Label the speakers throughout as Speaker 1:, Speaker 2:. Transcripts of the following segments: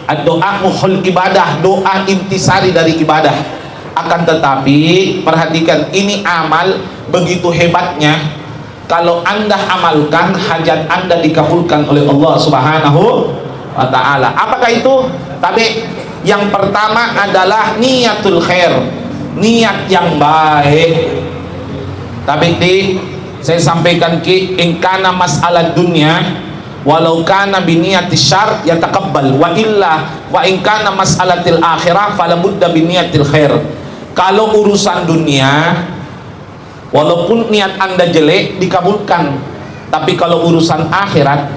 Speaker 1: Doa muhul ibadah, doa intisari dari ibadah. Akan tetapi perhatikan, ini amal begitu hebatnya, kalau Anda amalkan, hajat Anda dikabulkan oleh Allah Subhanahu wa ta'ala. Apakah itu? Tapi yang pertama adalah niatul khair, niat yang baik. Tapi saya sampaikan ingkana masalah dunia walau kana biniyati syar yataqabbal wa illa wa ingkana masalatil akhirah falabudda biniyatil khair. Kalau urusan dunia walaupun niat Anda jelek dikabulkan, tapi kalau urusan akhirat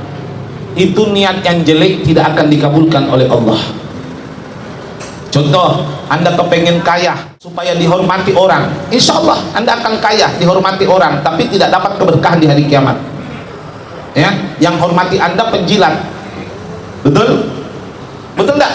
Speaker 1: itu niat yang jelek tidak akan dikabulkan oleh Allah. Contoh, Anda kepengen kaya supaya dihormati orang, insya Allah Anda akan kaya, dihormati orang, tapi tidak dapat keberkahan di hari kiamat. Ya, yang hormati Anda penjilat, betul? Betul tidak?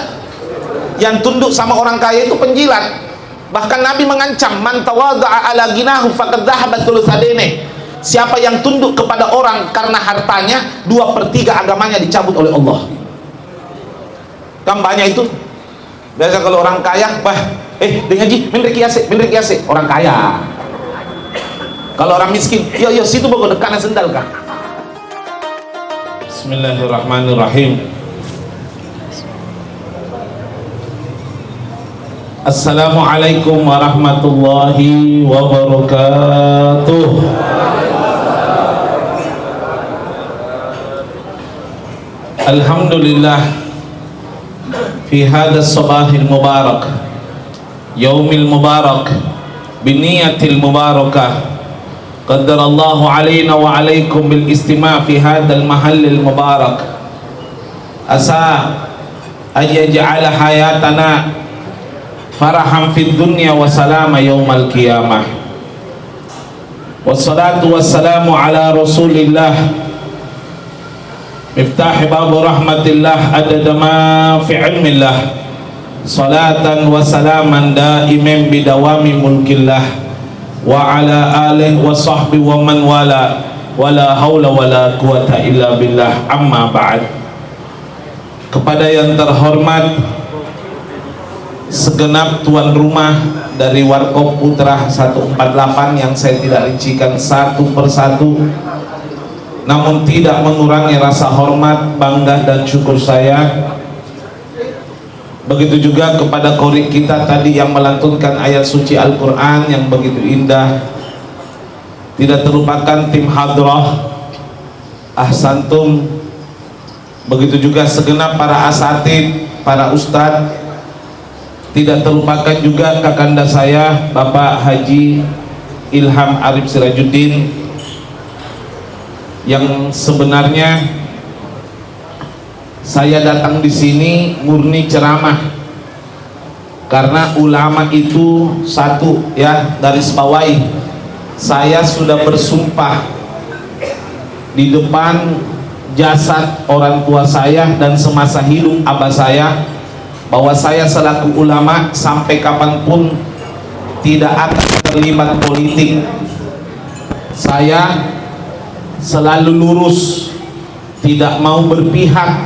Speaker 1: Yang tunduk sama orang kaya itu penjilat. Bahkan Nabi mengancam, man tawadha'a ala ginahu faqad dhahaba thulutsadene. Siapa yang tunduk kepada orang karena hartanya, 2/3 agamanya dicabut oleh Allah. Kan banyak itu. Biasa kalau orang kaya, dengan ji, min rekiase, orang kaya. Kalau orang miskin, yo situ bago dekana sendal kah? Bismillahirrahmanirrahim. Assalamualaikum warahmatullahi wabarakatuh. Alhamdulillah fi hadha sabahil mubarak yaumil mubarak biniyatil mubarakah qaddarallahu alaina wa alaikum bil istima' fi hadzal mahallil mubarak asa an yaj'ala hayatana farahan fid dunya wa salama yaumal qiyamah. Wassalatu wassalamu ala rasulillah miftah babu rahmatillah adada ma fi ilmillah, salatan wa salaman daiman bidawami mulkillah wa ala alihi wa sahbihi wa man wala wala haula wala quwata illa billah. Amma ba'd. Kepada yang terhormat segenap tuan rumah dari Warkop Putra 148 yang saya tidak rincikan satu persatu, namun tidak mengurangi rasa hormat, bangga dan syukur saya. Begitu juga kepada qori kita tadi yang melantunkan ayat suci Al-Quran yang begitu indah. Tidak terlupakan tim hadrah, ahsantum. Begitu juga segenap para asatid, para ustadz. Tidak terlupakan juga kakanda saya Bapak Haji Ilham Arif Sirajuddin, yang sebenarnya saya datang di sini murni ceramah karena ulama itu satu, ya, garis bawahi. Saya sudah bersumpah di depan jasad orang tua saya dan semasa hidup abah saya bahwa saya selaku ulama sampai kapanpun tidak akan terlibat politik. Saya selalu lurus, tidak mau berpihak,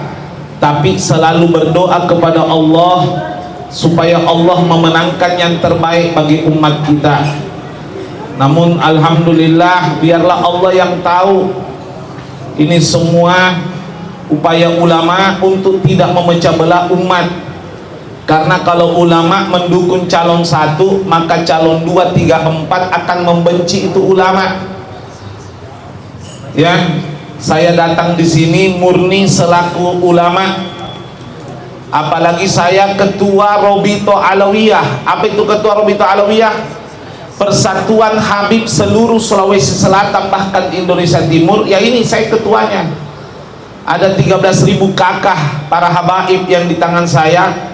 Speaker 1: tapi selalu berdoa kepada Allah supaya Allah memenangkan yang terbaik bagi umat kita. Namun alhamdulillah, biarlah Allah yang tahu. Ini semua upaya ulama untuk tidak memecah belah umat. Karena kalau ulama mendukung calon satu, maka calon 2, 3, 4 akan membenci itu ulama. Ya, saya datang di sini murni selaku ulama. Apalagi saya ketua Robito Alawiyah. Apa itu ketua Robito Alawiyah? Persatuan Habib seluruh Sulawesi Selatan bahkan Indonesia Timur. Ya, ini saya ketuanya. Ada 13.000 kakah para habaib yang di tangan saya.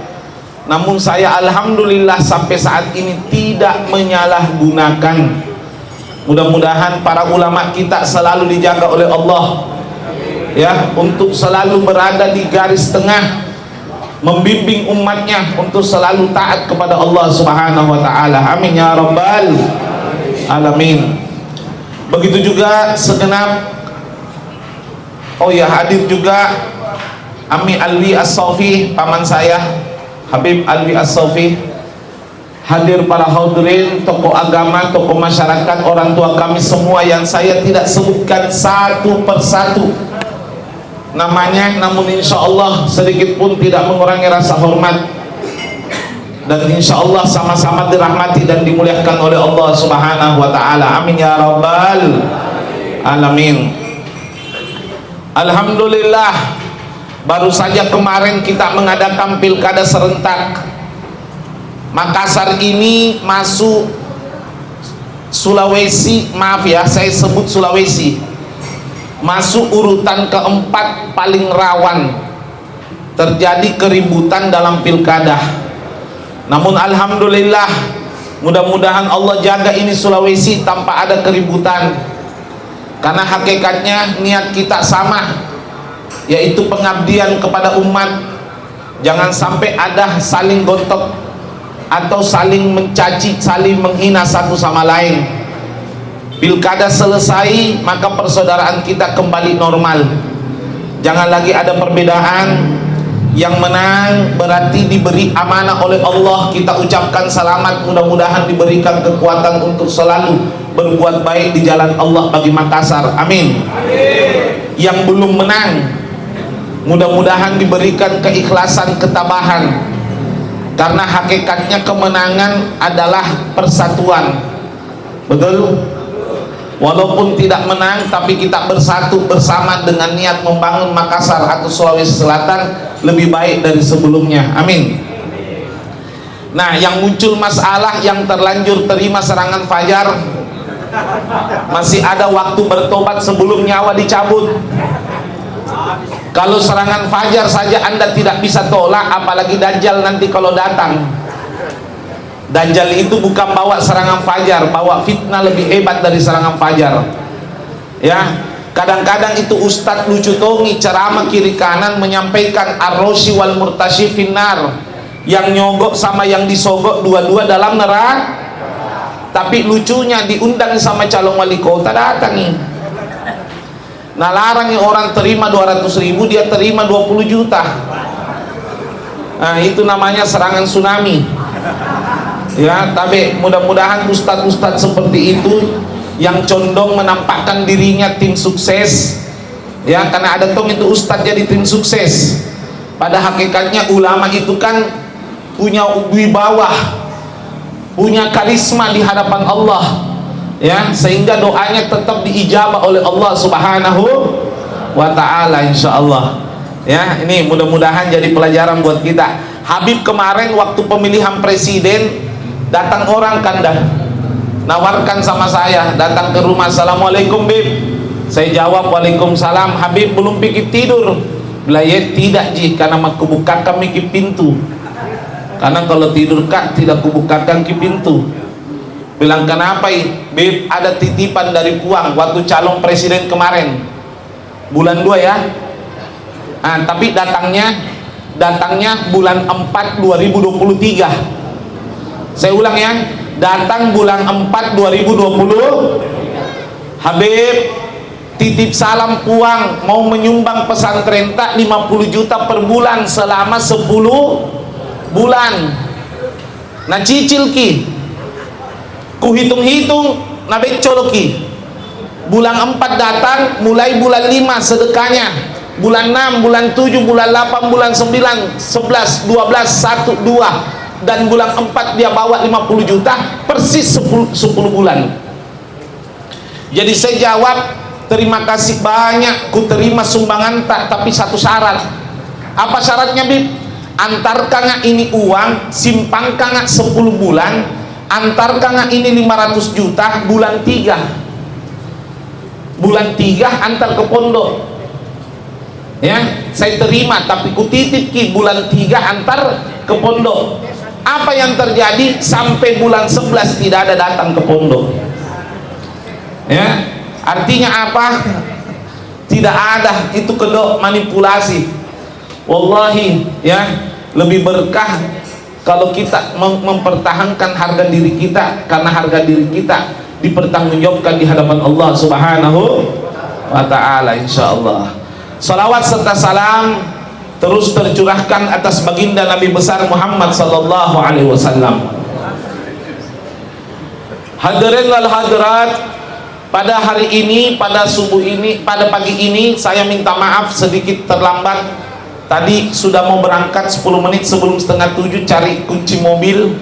Speaker 1: Namun saya alhamdulillah sampai saat ini tidak menyalahgunakan. Mudah-mudahan para ulama kita selalu dijaga oleh Allah, ya, untuk selalu berada di garis tengah, membimbing umatnya untuk selalu taat kepada Allah Subhanahu wa ta'ala. Amin ya rabbal alamin. Begitu juga segenap hadir juga Ami Alwi As-Sofi, paman saya Habib Alwi As-Sofi, hadir para hadirin, tokoh agama, tokoh masyarakat, orang tua kami semua yang saya tidak sebutkan satu persatu namanya, namun insya Allah sedikit pun tidak mengurangi rasa hormat, dan insya Allah sama-sama dirahmati dan dimuliakan oleh Allah Subhanahu wa ta'ala. Amin ya rabbal alamin. Alhamdulillah, baru saja kemarin kita mengadakan pilkada serentak. Makassar ini masuk Sulawesi, maaf ya saya sebut Sulawesi, masuk urutan keempat paling rawan terjadi keributan dalam pilkada. Namun alhamdulillah, mudah-mudahan Allah jaga ini Sulawesi tanpa ada keributan, karena hakikatnya niat kita sama, yaitu pengabdian kepada umat. Jangan sampai ada saling gontok atau saling mencaci, saling menghina satu sama lain. Pilkada selesai, maka persaudaraan kita kembali normal. Jangan lagi ada perbedaan. Yang menang berarti diberi amanah oleh Allah. Kita ucapkan selamat, mudah-mudahan diberikan kekuatan untuk selalu berbuat baik di jalan Allah bagi Makassar. Amin. Yang belum menang, mudah-mudahan diberikan keikhlasan, ketabahan, karena hakikatnya kemenangan adalah persatuan. Betul? Walaupun tidak menang, tapi kita bersatu bersama dengan niat membangun Makassar atau Sulawesi Selatan lebih baik dari sebelumnya. Amin. Nah, yang muncul masalah yang terlanjur terima serangan fajar, masih ada waktu bertobat sebelum nyawa dicabut. Kalau serangan fajar saja Anda tidak bisa tolak, apalagi Dajjal nanti kalau datang. Dajjal itu bukan bawa serangan fajar, bawa fitnah lebih hebat dari serangan fajar. Ya, kadang-kadang itu Ustadz lucu tongi ceramah kiri kanan menyampaikan ar-rosi wal murtasyi finnar, yang nyogok sama yang disogok dua-dua dalam neraka. Tapi lucunya diundang sama calon wali kota datang nih. Nah, larang orang terima 200.000, dia terima 20 juta. Nah, itu namanya serangan tsunami. Ya, tapi mudah-mudahan ustadz-ustadz seperti itu yang condong menampakkan dirinya tim sukses, ya, karena ada tong itu ustadz jadi tim sukses. Pada hakikatnya ulama itu kan punya wibawa, punya karisma di hadapan Allah, ya, sehingga doanya tetap diijabah oleh Allah Subhanahu wa ta'ala, insyaallah. Ya, ini mudah-mudahan jadi pelajaran buat kita. Habib kemarin waktu pemilihan presiden datang orang kanda nawarkan sama saya, datang ke rumah, assalamualaikum Bib. Saya jawab waalaikumsalam. Habib belum pikir tidur? Belayet tidak ji, karena aku bukakan mikir pintu, karena kalau tidur kak tidak kubukakan ki pintu. Bilang kenapa Bib? Ada titipan dari Puang waktu calon presiden kemarin bulan 2 ya. Tapi datangnya bulan 4 2023. Saya ulang ya, datang bulan 4 2020. Habib titip salam Puang mau menyumbang pesantren tak 50 juta per bulan selama 10 bulan. Nah cicil ki, ku hitung-hitung nabe coloki. Bulan 4 datang, mulai bulan 5 sedekahnya, bulan 6, bulan 7, bulan 8, bulan 9, 11, 12, 1, 2, dan bulan 4 dia bawa 50 juta, persis 10 bulan. Jadi saya jawab, terima kasih banyak, ku terima sumbangan tak, tapi satu syarat. Apa syaratnya Bib? Antarkan ini uang, simpangkan 10 bulan, antarkan ini 500 juta bulan 3. Bulan 3 antar ke pondok. Ya, saya terima, tapi ku titip ki bulan 3 antar ke pondok. Apa yang terjadi? Sampai bulan 11 tidak ada datang ke pondok. Ya, artinya apa? Tidak ada, itu kedok manipulasi. Wallahi ya, lebih berkah kalau kita mempertahankan harga diri kita, karena harga diri kita dipertanggungjawabkan di hadapan Allah Subhanahu wa ta'ala, insyaallah. Salawat serta salam terus tercurahkan atas baginda Nabi besar Muhammad sallallahu alaihi wasallam. Hadirin wal hadirat, pada hari ini, pada subuh ini, pada pagi ini saya minta maaf sedikit terlambat. Tadi sudah mau berangkat 10 menit sebelum setengah 7 cari kunci mobil,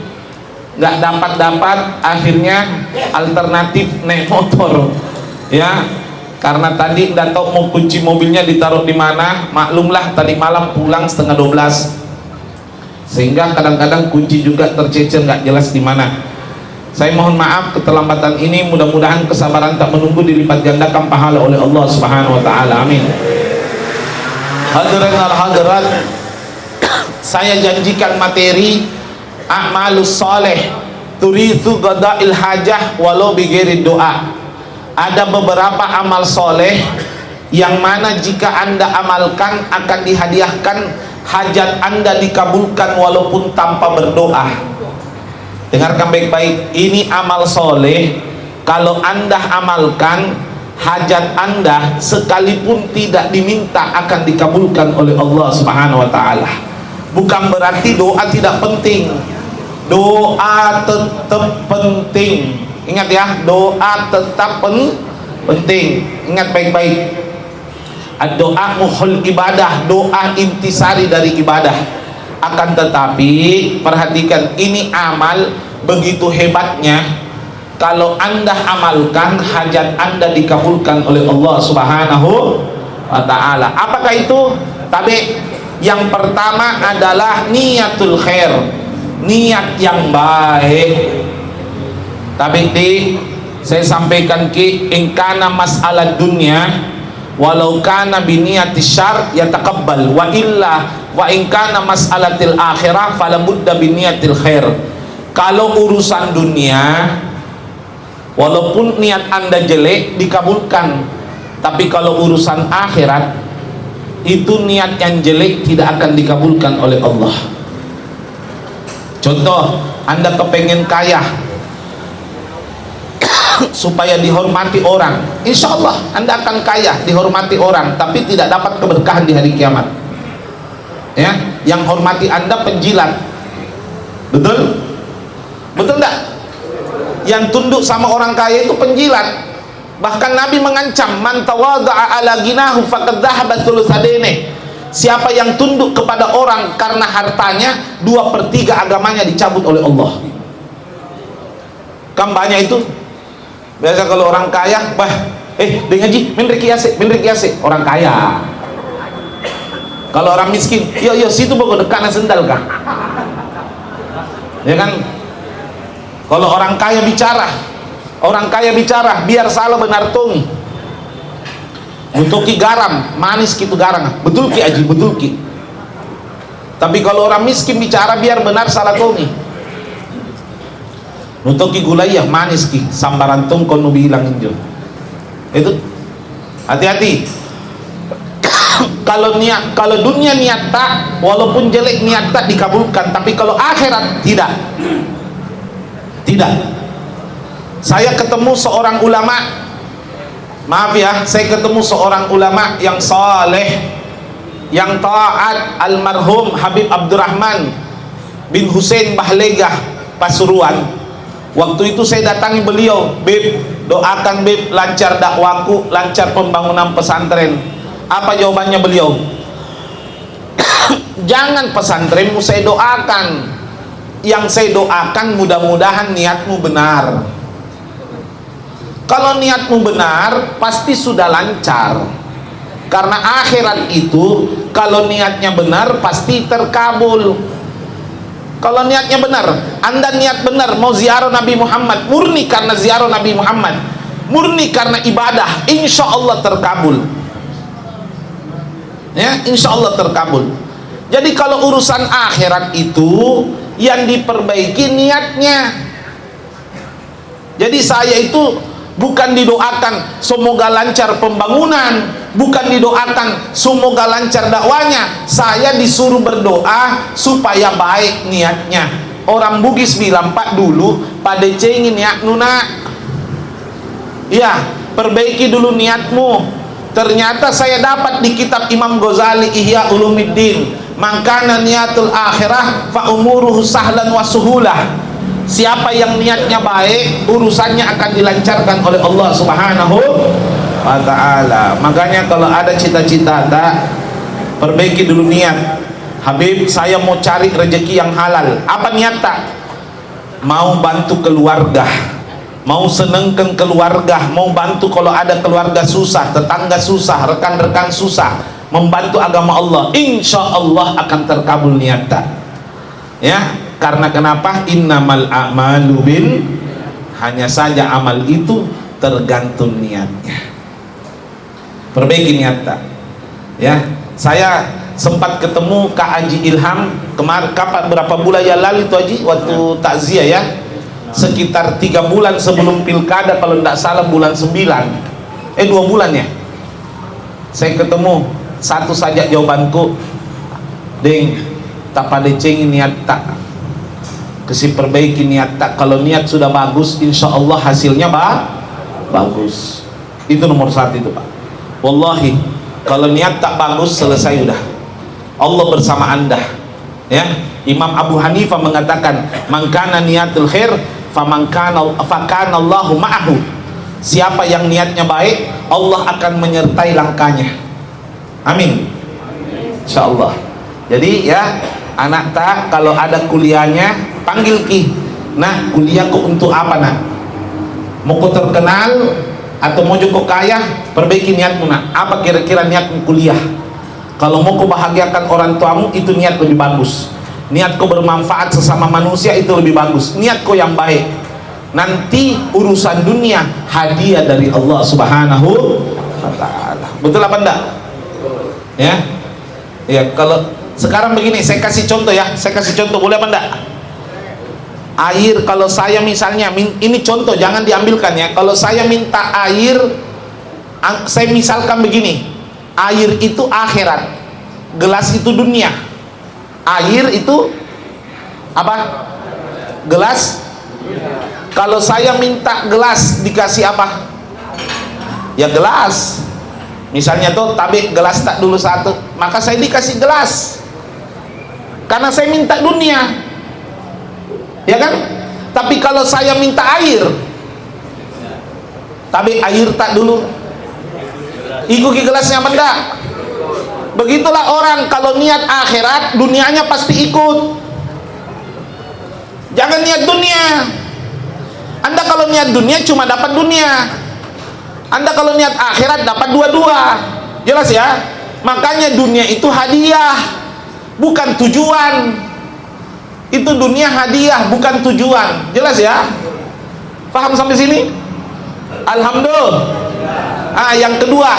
Speaker 1: nggak dapat, akhirnya alternatif naik motor ya, karena tadi nggak tahu mau kunci mobilnya ditaruh di mana. Maklumlah tadi malam pulang setengah 12, sehingga kadang-kadang kunci juga tercecer nggak jelas di mana. Saya mohon maaf keterlambatan ini, mudah-mudahan kesabaran tak menunggu dilipat gandakan pahala oleh Allah Subhanahu wa taala. Amin. Hadirin al hadirat, saya janjikan materi a'malus saleh turithu qada'il hajah walau bighairi doa. Ada beberapa amal soleh yang mana jika Anda amalkan akan dihadiahkan hajat Anda dikabulkan walaupun tanpa berdoa. Dengarkan baik-baik, ini amal soleh kalau Anda amalkan, hajat Anda sekalipun tidak diminta akan dikabulkan oleh Allah Subhanahu wa taala. Bukan berarti doa tidak penting. Doa tetap penting. Ingat ya, doa tetap penting. Ingat baik-baik. Doa muhul ibadah, doa intisari dari ibadah. Akan tetapi perhatikan, ini amal begitu hebatnya. Kalau Anda amalkan, hajat Anda dikabulkan oleh Allah Subhanahu wa taala. Apakah itu? Tapi yang pertama adalah niatul khair, niat yang baik. Tapi saya sampaikan ki ingkana masalah dunia walau kana biniyati syar yataqabbal wa illa wa ingkana masalatil akhirah falabudda biniyatil khair. Kalau urusan dunia walaupun niat Anda jelek dikabulkan, tapi kalau urusan akhirat itu niat yang jelek tidak akan dikabulkan oleh Allah. Contoh, Anda kepengen kaya supaya dihormati orang, insya Allah Anda akan kaya, dihormati orang, tapi tidak dapat keberkahan di hari kiamat ya. Yang hormati Anda penjilat, betul? Betul enggak? Yang tunduk sama orang kaya itu penjilat. Bahkan Nabi mengancam, man tawadha'a ala ginahu faqad dhahaba thulutsadene. Siapa yang tunduk kepada orang karena hartanya, 2/3 agamanya dicabut oleh Allah. Kan banyak itu. Biasa kalau orang kaya, bah, dia ngaji, min rekiase, orang kaya. Kalau orang miskin, yo situ bawa dekatna sendal kah? Ya kan? Kalau orang kaya bicara, biar salah benar tung. Butuh ki garam, manis gitu garang. Betul ki aji, betul ki. Tapi kalau orang miskin bicara biar benar salah tungi. Nutuki gulai ya manis ki sambaran tung kono bilang injo. Itu hati-hati. Kalau dunia niat tak, walaupun jelek niat tak dikabulkan, tapi kalau akhirat tidak. Saya ketemu seorang ulama, maaf ya, saya ketemu seorang ulama yang saleh, yang taat, almarhum Habib Abdurrahman bin Husain Bahlegah Pasuruan. Waktu itu saya datangi beliau, Beb, doakan Beb lancar dakwaku, lancar pembangunan pesantren. Apa jawabannya beliau? Jangan pesantrenmu saya doakan, yang saya doakan mudah-mudahan niatmu benar. Kalau niatmu benar pasti sudah lancar, karena akhirat itu kalau niatnya benar pasti terkabul. Kalau niatnya benar, Anda niat benar mau ziarah Nabi Muhammad, murni karena ziarah Nabi Muhammad, murni karena ibadah, insya Allah terkabul ya, insya Allah terkabul. Jadi kalau urusan akhirat itu yang diperbaiki niatnya. Jadi saya itu bukan didoakan semoga lancar pembangunan, bukan didoakan semoga lancar dakwanya. Saya disuruh berdoa supaya baik niatnya. Orang Bugis bilang, Pak dulu pada cengin niat nuna ya, perbaiki dulu niatmu. Ternyata saya dapat di kitab Imam Ghazali Ihya Ulumuddin, "Mangkana niatul akhirah fa umuruhu sahlan wa suhulah." Siapa yang niatnya baik, urusannya akan dilancarkan oleh Allah Subhanahu wa ta'ala. Makanya kalau ada cita-cita, tak perbaiki dulu niat. Habib, saya mau cari rezeki yang halal. Apa niat tak? Mau bantu keluarga, mau senengkan keluarga, mau bantu kalau ada keluarga susah, tetangga susah, rekan-rekan susah, membantu agama Allah, insya Allah akan terkabul niat tak? Ya, karena kenapa? Innamal a'malu bin, hanya saja amal itu tergantung niatnya. Perbaiki niat tak? Ya, saya sempat ketemu Kak Haji Ilham kemarin, kapan, berapa bulan yang lalu itu Haji, waktu takziah ya, sekitar 3 bulan sebelum pilkada kalau tidak salah, bulan 9, 2 bulan ya, saya ketemu. Satu saja jawabanku, ding, tak pada cengin niat tak, kasih perbaiki niat tak. Kalau niat sudah bagus, insya Allah hasilnya bagus. Itu nomor 1 itu Pak. Wallahi, kalau niat tak bagus, selesai udah, Allah bersama anda. Ya, Imam Abu Hanifah mengatakan, "Mangkana niatul khair fakana Allahu ma'ahu." Siapa yang niatnya baik, Allah akan menyertai langkahnya. Amin, insyaallah. Jadi ya, anak tak, kalau ada kuliahnya panggil ki. Nah, kuliahku untuk apa nak? Mau kau terkenal atau mau kau kaya? Perbaiki niatmu nak. Apa kira-kira niatmu kuliah? Kalau mau kau bahagiakan orang tuamu, itu niat lebih bagus. Niat kau bermanfaat sesama manusia, itu lebih bagus. Niat kau yang baik. Nanti urusan dunia hadiah dari Allah Subhanahu wa ta'ala. Betul apa enggak? Ya, ya. Kalau sekarang begini, saya kasih contoh ya, saya kasih contoh, boleh apa enggak? Air, kalau saya misalnya, ini contoh, jangan diambilkan ya. Kalau saya minta air, saya misalkan begini, air itu akhirat, gelas itu dunia. Air itu apa? Gelas. Kalau saya minta gelas, dikasih apa? Ya gelas. Misalnya tuh, tapi gelas tak dulu 1, maka saya dikasih gelas, karena saya minta dunia, ya kan? Tapi kalau saya minta air, tapi air tak dulu, ikuti gelasnya apa enggak? Begitulah orang kalau niat akhirat, dunianya pasti ikut. Jangan niat dunia. Anda kalau niat dunia cuma dapat dunia. Anda kalau niat akhirat dapat dua-dua. Jelas ya? Makanya dunia itu hadiah, bukan tujuan. Itu dunia hadiah, bukan tujuan. Jelas ya? Paham sampai sini? Alhamdulillah. Yang kedua,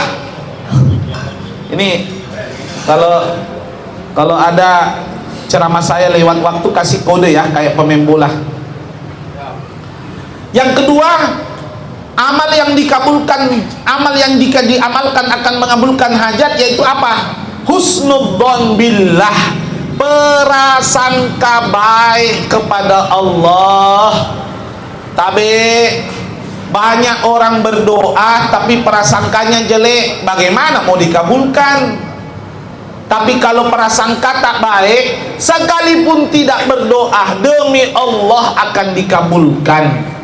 Speaker 1: ini kalau ada ceramah saya lewat waktu, kasih kode ya, kayak pemain bola. Yang kedua, amal yang dikabulkan, amal yang jika diamalkan akan mengabulkan hajat, yaitu apa? Husnudzon billah, prasangka baik kepada Allah. Tapi banyak orang berdoa tapi prasangkanya jelek, bagaimana mau dikabulkan? Tapi kalau prasangka tak baik, sekalipun tidak berdoa, demi Allah akan dikabulkan.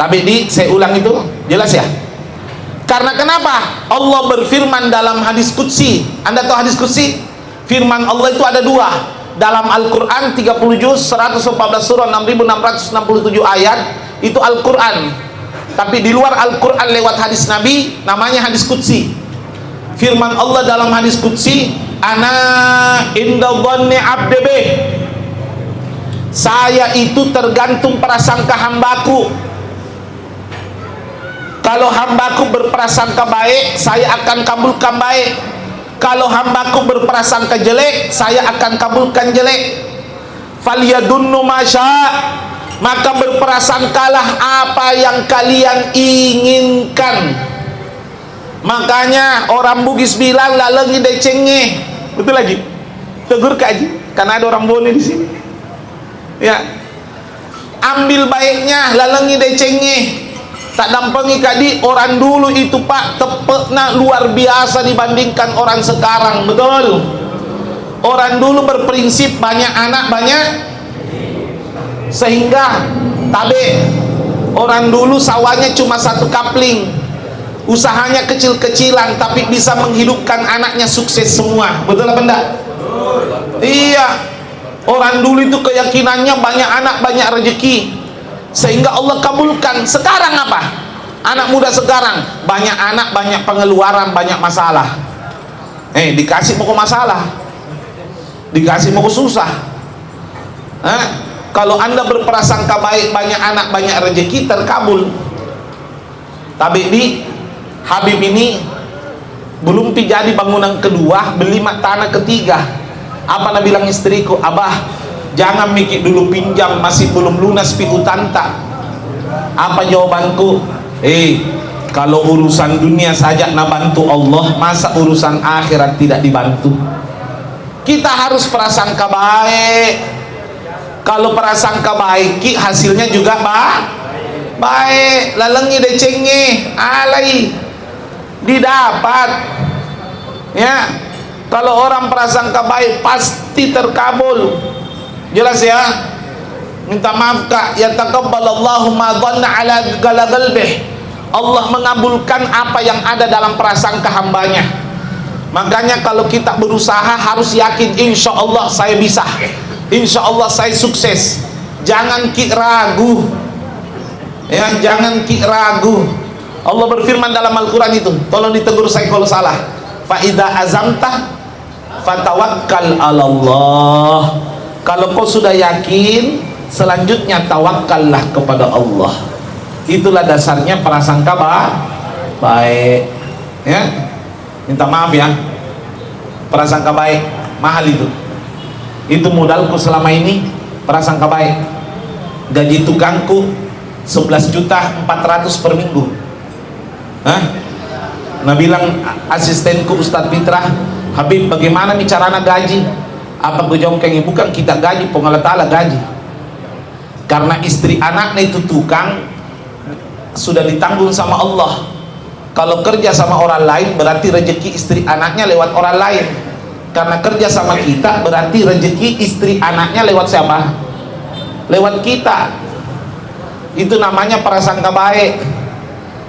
Speaker 1: Tapi saya ulang itu, jelas ya? Karena kenapa? Allah berfirman dalam hadis qudsi. Anda tahu hadis qudsi? Firman Allah itu ada 2. Dalam Al-Quran 30 juz, 114 surah, 6667 ayat, itu Al-Quran. Tapi di luar Al-Quran lewat hadis Nabi, namanya hadis qudsi. Firman Allah dalam hadis qudsi, "Ana inda dhanni abdi bih." Saya itu tergantung prasangka hambaku. Kalau hambaku berprasangka baik, saya akan kabulkan baik. Kalau hambaku berprasangka jelek, saya akan kabulkan jelek. Falyadunnu masya, maka berprasangkalah apa yang kalian inginkan. Makanya orang Bugis bilang lalengi decenge. Betul lagi. Tegur kaji, karena ada orang Bone di sini. Ya. Ambil baiknya, lalengi decenge. tak dampengi kadi orang dulu itu Pak tepekna luar biasa dibandingkan orang sekarang, betul. Orang dulu berprinsip banyak anak banyak, sehingga tabe orang dulu sawahnya cuma satu kapling, usahanya kecil-kecilan tapi bisa menghidupkan anaknya sukses semua, betul apa enggak? Iya, orang dulu itu keyakinannya banyak anak banyak rezeki, sehingga Allah kabulkan. Sekarang apa? Anak muda sekarang banyak anak banyak pengeluaran banyak masalah. Dikasih mau ke masalah, dikasih mau ke susah. Kalau anda berprasangka baik banyak anak banyak rezeki terkabul. Tapi di Habib ini belum jadi bangunan kedua, beli tanah ketiga. Apa nak bilang istriku, Abah jangan mikir dulu pinjam masih belum lunas piu tanta. Apa jawabanku? Kalau urusan dunia saja nak bantu Allah, masa urusan akhirat tidak dibantu? Kita harus prasangka baik. Kalau prasangka baik hasilnya juga baik. Lalengi decenge alai didapat ya. Kalau orang prasangka baik pasti terkabul. Jelas ya? Minta maaf Kak, ya taqabbalallahu ma dhanna ala qalbih. Allah mengabulkan apa yang ada dalam prasangka hambanya. Makanya kalau kita berusaha harus yakin, insya Allah saya bisa, insya Allah saya sukses. Jangan ragu ya, jangan ragu. Allah berfirman dalam Al-Quran itu, tolong ditegur saya kalau salah, fa idza azamta fatawakkal 'ala Allah. Kalau kau sudah yakin, selanjutnya tawakkallah kepada Allah. Itulah dasarnya prasangka baik ya. Minta maaf ya, prasangka baik mahal itu modalku selama ini. Prasangka baik, gaji tukangku 11.400.000 per minggu. Nah bilang asistenku Ustadz Fitrah, Habib bagaimana nih caranya gaji? Apa gue jawab kayak bukan kita gaji, Allah Ta'ala gaji. Karena istri anaknya itu tukang sudah ditanggung sama Allah. Kalau kerja sama orang lain berarti rezeki istri anaknya lewat orang lain. Karena kerja sama kita berarti rezeki istri anaknya lewat siapa? Lewat kita. Itu namanya prasangka baik.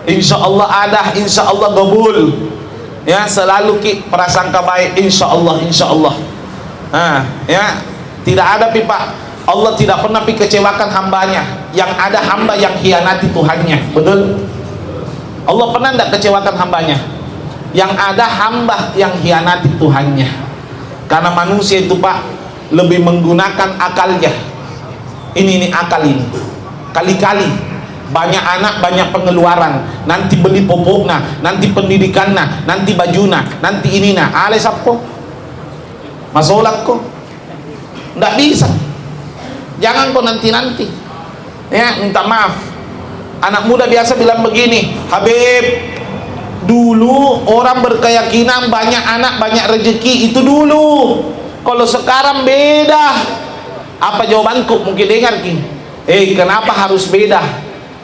Speaker 1: Insya Allah ada, insya Allah gabul ya. Selalu prasangka baik, insya Allah, insya Allah. Ya, tidak ada pipa. Allah tidak pernah kecewakan hambanya. Yang ada hamba yang hianati Tuhannya, betul? Allah pernah tidak kecewakan hambanya? Yang ada hamba yang hianati Tuhannya. Karena manusia itu Pak lebih menggunakan akalnya. Ini akal ini. Kali-kali banyak anak banyak pengeluaran, nanti beli popokna, nanti pendidikanna, nanti bajuna, nanti inina. Ale sapo? Masolak kok. Tidak bisa. Jangan kok nanti-nanti. Ya, minta maaf. Anak muda biasa bilang begini, Habib, dulu orang berkeyakinan banyak anak banyak rezeki, itu dulu. Kalau sekarang beda. Apa jawabanku? Mungkin dengar ki. Kenapa harus beda?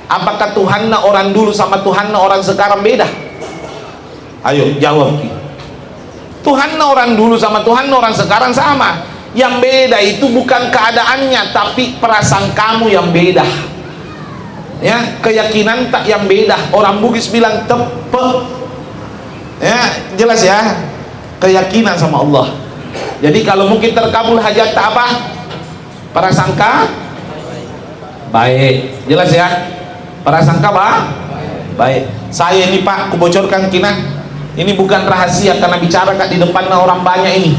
Speaker 1: Apakah Tuhanna orang dulu sama Tuhanna orang sekarang beda? Ayo jawab ki. Tuhanna orang dulu sama Tuhanna orang sekarang sama. Yang beda itu bukan keadaannya, tapi prasangkamu yang beda. Ya, keyakinan tak yang beda. Orang Bugis bilang tepe. Ya, jelas ya. Keyakinan sama Allah. Jadi kalau mungkin terkabul hajat tak apa? Prasangka baik. Jelas ya. Prasangka baik. Saya ini Pak, kubocorkan kina. Ini bukan rahasia karena bicara di depan orang banyak ini.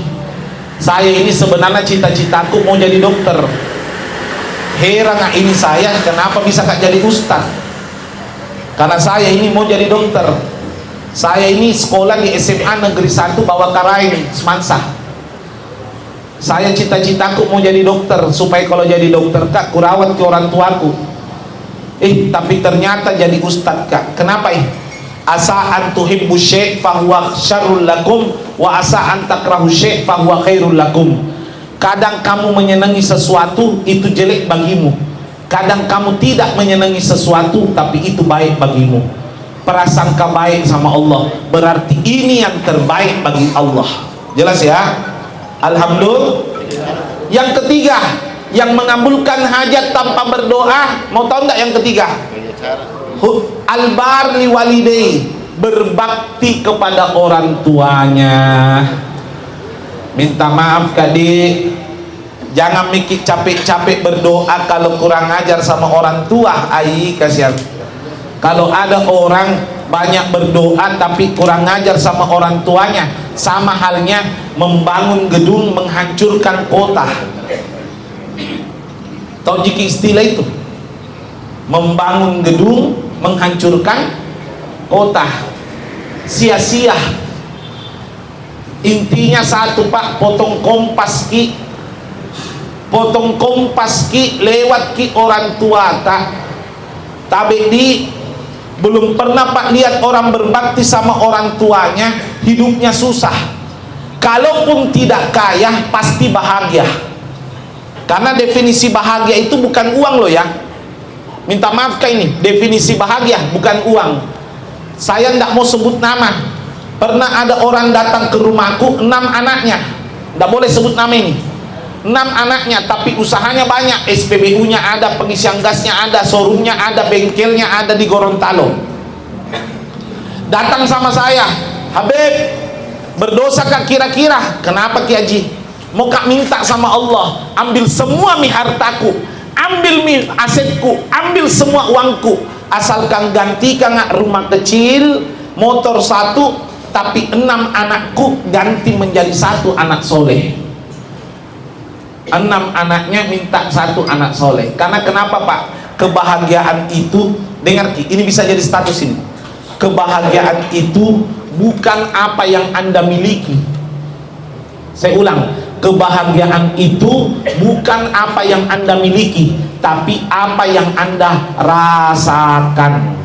Speaker 1: Saya ini sebenarnya cita-citaku mau jadi dokter. Heran ini saya kenapa bisa jadi ustaz? Karena saya ini mau jadi dokter. Saya ini sekolah di SMA Negeri 1 Bawakaraeng, Semansa. Saya cita-citaku mau jadi dokter supaya kalau jadi dokter Kak, kurawat ke orang tuaku. Tapi ternyata jadi ustaz Kak. Kenapa Asa an tuhibbu syai' fahuwa syarrul lakum wa asa an takrahu syai' fahuwa khairul lakum. Kadang kamu menyenangi sesuatu itu jelek bagimu, Kadang kamu tidak menyenangi sesuatu, tapi itu baik bagimu. Prasangka baik sama Allah, berarti ini yang terbaik bagi Allah. Jelas ya? Alhamdulillah. Yang ketiga, yang mengabulkan hajat tanpa berdoa, mau tahu nggak yang ketiga? Al-bar li walidayhi, berbakti kepada orang tuanya. Minta maaf Kadi, jangan mikir capek-capek berdoa kalau kurang ajar sama orang tua. Kasihan. Kalau ada orang banyak berdoa tapi kurang ajar sama orang tuanya, sama halnya membangun gedung menghancurkan kota. Tahu jiki istilah itu? Membangun gedung menghancurkan kota, sia-sia. Intinya satu Pak, potong kompas ki, lewat ki orang tua tabe di belum pernah Pak lihat orang berbakti sama orang tuanya hidupnya susah. Kalaupun tidak kaya pasti bahagia, karena definisi bahagia itu bukan uang loh ya. Minta maaf Kak, ini definisi bahagia bukan uang. Saya tidak mau sebut nama. Pernah ada orang datang ke rumahku, 6 anaknya, tidak boleh sebut nama ini, 6 anaknya, tapi usahanya banyak, SPBU-nya ada, pengisian gasnya ada, showroomnya ada, bengkelnya ada di Gorontalo. Datang sama saya, Habib, berdosa Kak kira-kira? Kenapa Ki Haji? Mau Kak minta sama Allah, ambil semua hartaku, ambil asetku, ambil semua uangku, asalkan gantikan rumah kecil, motor 1, tapi 6 anakku ganti menjadi 1 anak soleh. 6 anaknya minta 1 anak soleh. Karena kenapa Pak? Kebahagiaan itu, dengar Ki, ini bisa jadi status ini. Kebahagiaan itu bukan apa yang Anda miliki. Saya ulang, kebahagiaan itu bukan apa yang Anda miliki, tapi apa yang Anda rasakan.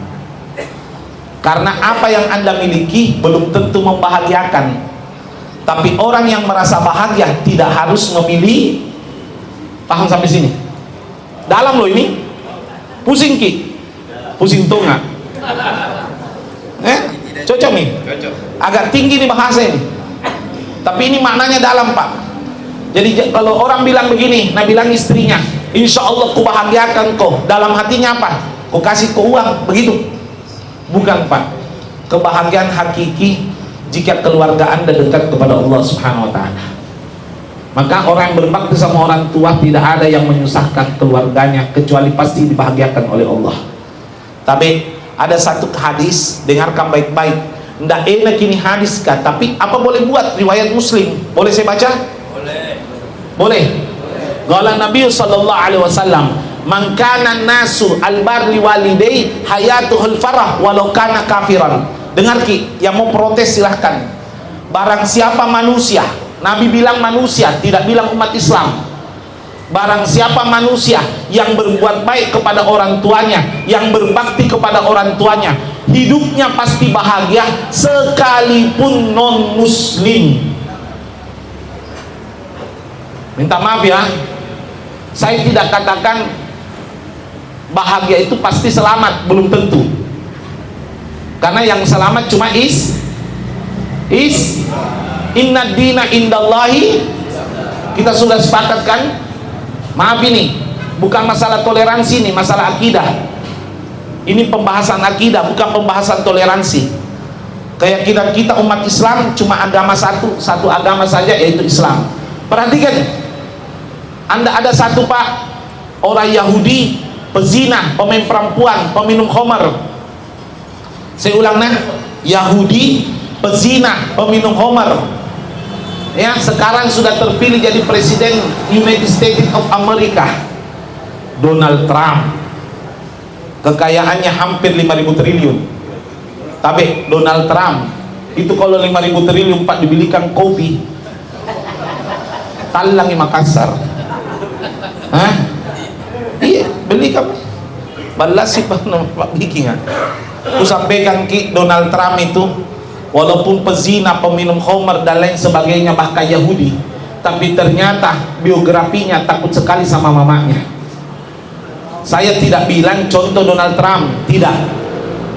Speaker 1: Karena apa yang Anda miliki belum tentu membahagiakan, tapi orang yang merasa bahagia tidak harus memilih. Paham sampai sini? Dalam loh ini. Pusing Ki, pusing tonga. Cocok nih? Agak tinggi nih bahasa ini, tapi ini maknanya dalam Pak. Jadi kalau orang bilang begini, nah bilang istrinya, insya Allah ku bahagiakan kau, dalam hatinya apa? Ku kasih kau uang, begitu? Bukan Pak. Kebahagiaan hakiki jika keluarga Anda dekat kepada Allah Subhanahu wa Ta'ala. Maka orang yang berbakti sama orang tua tidak ada yang menyusahkan keluarganya, kecuali pasti dibahagiakan oleh Allah. Tapi ada satu hadis, dengarkan baik-baik. Nggak enak ini hadis Kak, tapi apa boleh buat, riwayat Muslim. Boleh saya baca? Boleh. Qala Nabi sallallahu alaihi wasallam, man kana nasu albar li walidayhi hayatuhul farah walau kana kafiran. Dengar Ki, yang mau protes silahkan. Barang siapa manusia, Nabi bilang manusia, tidak bilang umat Islam. Barang siapa manusia yang berbuat baik kepada orang tuanya, yang berbakti kepada orang tuanya, hidupnya pasti bahagia sekalipun non muslim. Minta maaf ya, saya tidak katakan bahagia itu pasti selamat, belum tentu. Karena yang selamat cuma inna dina indallahi. Kita sudah sepakat kan? Maaf, ini bukan masalah toleransi, ini masalah akidah. Ini pembahasan akidah, bukan pembahasan toleransi. Keyakinan kita umat Islam cuma agama satu agama saja, yaitu Islam. Perhatikan, Anda ada satu Pak, orang Yahudi, pezina, pemain perempuan, peminum khamar. Saya ulang nah, Yahudi, pezina, peminum khamar. Ya, sekarang sudah terpilih jadi presiden United States of America, Donald Trump. Kekayaannya hampir 5.000 triliun. Tapi Donald Trump itu kalau 5.000 triliun Pak dibelikan kopi talang di Makassar. Hah? Iya, belikan. Balas sih Pak bikin. Aku sampaikan Ki, Donald Trump itu walaupun pezina, peminum khamar dan lain sebagainya, bahkan Yahudi, tapi ternyata biografinya takut sekali sama mamanya. Saya tidak bilang contoh Donald Trump, tidak.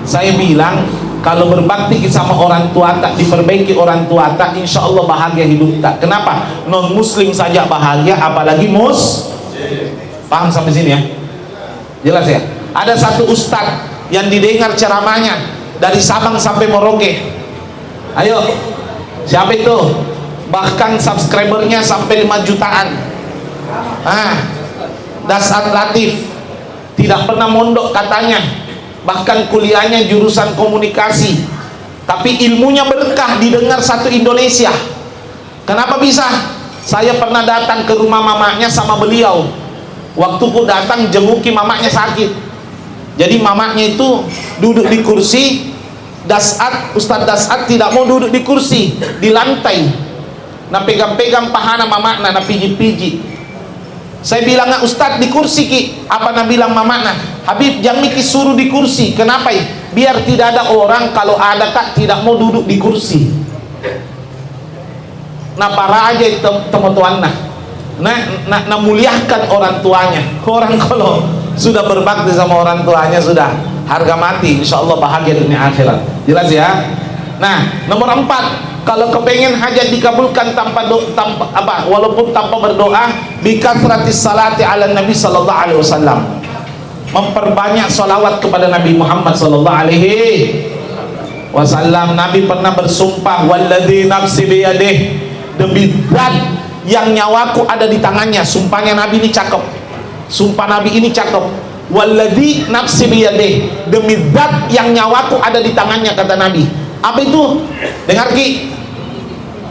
Speaker 1: Saya bilang kalau berbakti sama orang tua tak, diperbaiki orang tua tak, insya Allah bahagia hidup tak. Kenapa? Non muslim saja bahagia, apalagi paham sampai sini ya? Jelas ya? Ada satu ustadz yang didengar ceramahnya dari Sabang sampai Merauke. Ayo, siapa itu? Bahkan subscribernya sampai 5 jutaan. Dasar Latif, tidak pernah mondok katanya, bahkan kuliahnya jurusan komunikasi, tapi ilmunya berkah, didengar satu Indonesia. Kenapa bisa? Saya pernah datang ke rumah mamanya sama beliau. Waktu ku datang jenguki mamanya sakit, jadi mamanya itu duduk di kursi. Ustadz Dasat tidak mau duduk di kursi, di lantai. Nah pegang-pegang pahana mamanya, nah piji-piji. Saya bilang, Ustadz di kursi ki. Apa nak bilang mamana? Habib jangan ki suruh di kursi. Kenapa? Biar tidak ada orang, kalau ada kak tidak mau duduk di kursi. Nah para aja teman-teman nah muliakan orang tuanya. Orang kalau sudah berbakti sama orang tuanya sudah harga mati, insya Allah bahagia dunia akhirat. Jelas ya? Nah nomor 4, kalau kepengen hajat dikabulkan walaupun tanpa berdoa, bikasratis salati ala Nabi sallallahu alaihi wasallam, memperbanyak salawat kepada Nabi Muhammad sallallahu alaihi wasallam. Nabi pernah bersumpah, walladzi nafsi biyadih, demi zat yang nyawaku ada di tangannya. Sumpahnya Nabi ini cakep, sumpah Nabi ini cakep. Walladzi nafsi biyadih, demi zat yang nyawaku ada di tangannya, kata Nabi. Apa itu? Dengar ki.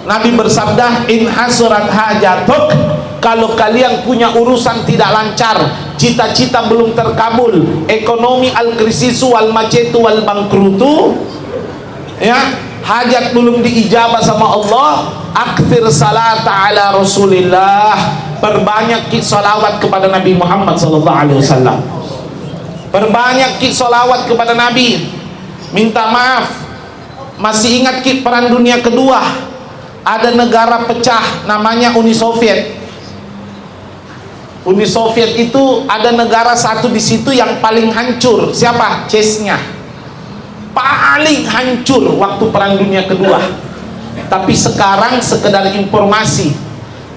Speaker 1: Nabi bersabda, in hasurat hajatuk, kalau kalian punya urusan tidak lancar, cita-cita belum terkabul, ekonomi al-krisisu wal macetu wal bangkrutu, ya, hajat belum diijabah sama Allah, akthir salata ala Rasulillah, perbanyak ki salawat kepada Nabi Muhammad sallallahu alaihi wasallam. Perbanyak ki salawat kepada Nabi. Minta maaf, masih ingat ki perang dunia kedua, ada negara pecah namanya Uni Soviet. Uni Soviet itu ada negara satu di situ yang paling hancur. Siapa? Chechnya. Paling hancur waktu perang dunia kedua. Tapi sekarang sekedar informasi,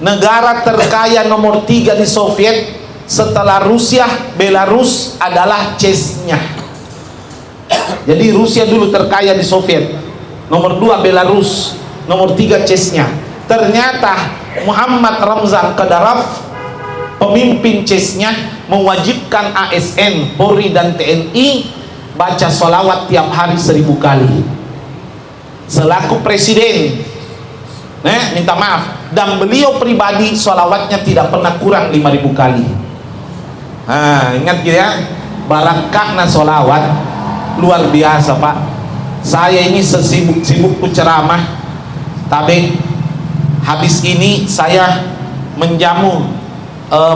Speaker 1: negara terkaya nomor 3 di Soviet setelah Rusia, Belarus adalah Chechnya. Jadi Rusia dulu terkaya di Soviet, nomor 2 Belarus, nomor 3 Chechnya. Ternyata Muhammad Ramzan Kadyrov, pemimpin Chechnya, mewajibkan ASN, Polri dan TNI baca sholawat tiap hari 1000 kali. Selaku presiden, minta maaf, dan beliau pribadi sholawatnya tidak pernah kurang 5000 kali. Ingat ya, barakahna sholawat luar biasa Pak. Saya ini sesibuk-sibukku ceramah, tapi habis ini saya menjamu,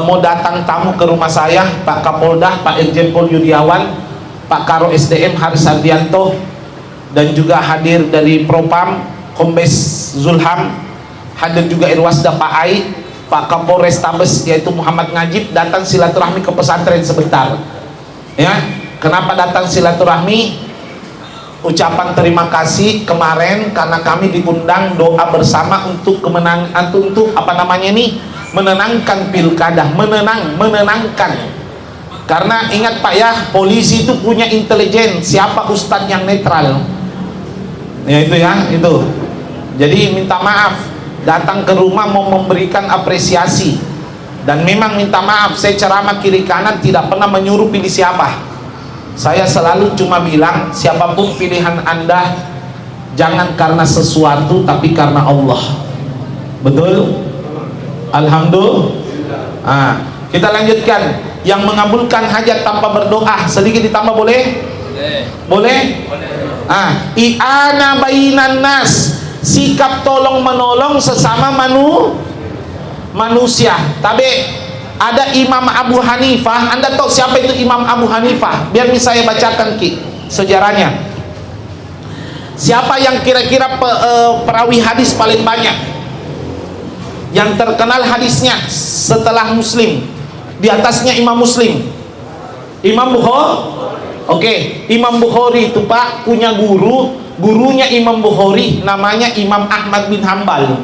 Speaker 1: mau datang tamu ke rumah saya, Pak Kapolda, Pak Irjen Pol Yudiawan, Pak Karo SDM Haris Sardianto, dan juga hadir dari Propam Kombes Zulham, hadir juga Irwasda Pak Ai, Pak Kapolres Tabes yaitu Muhammad Ngajib, datang silaturahmi ke pesantren sebentar. Ya, kenapa datang silaturahmi? Ucapan terima kasih kemarin karena kami diundang doa bersama untuk kemenangan, untuk apa namanya ini, menenangkan pilkada, menenangkan. Karena ingat Pak ya, polisi itu punya intelijen, siapa ustadz yang netral. Ya itu ya, itu. Jadi minta maaf, datang ke rumah mau memberikan apresiasi. Dan memang minta maaf, saya ceramah kiri kanan tidak pernah menyuruh pilih siapa. Saya selalu cuma bilang, siapapun pilihan Anda, jangan karena sesuatu tapi karena Allah. Betul? Alhamdulillah. Kita lanjutkan. Yang mengabulkan hajat tanpa berdoa, sedikit ditambah boleh? Boleh? I'ana bainan nas, sikap tolong menolong sesama manusia. Tapi ada Imam Abu Hanifah. Anda tahu siapa itu Imam Abu Hanifah? Biar saya bacakan ki sejarahnya. Siapa yang kira-kira perawi hadis paling banyak, yang terkenal hadisnya setelah Muslim, di atasnya Imam Muslim? Imam Bukhari. Oke, Imam Bukhari itu Pak punya gurunya Imam Bukhari namanya Imam Ahmad bin Hambal.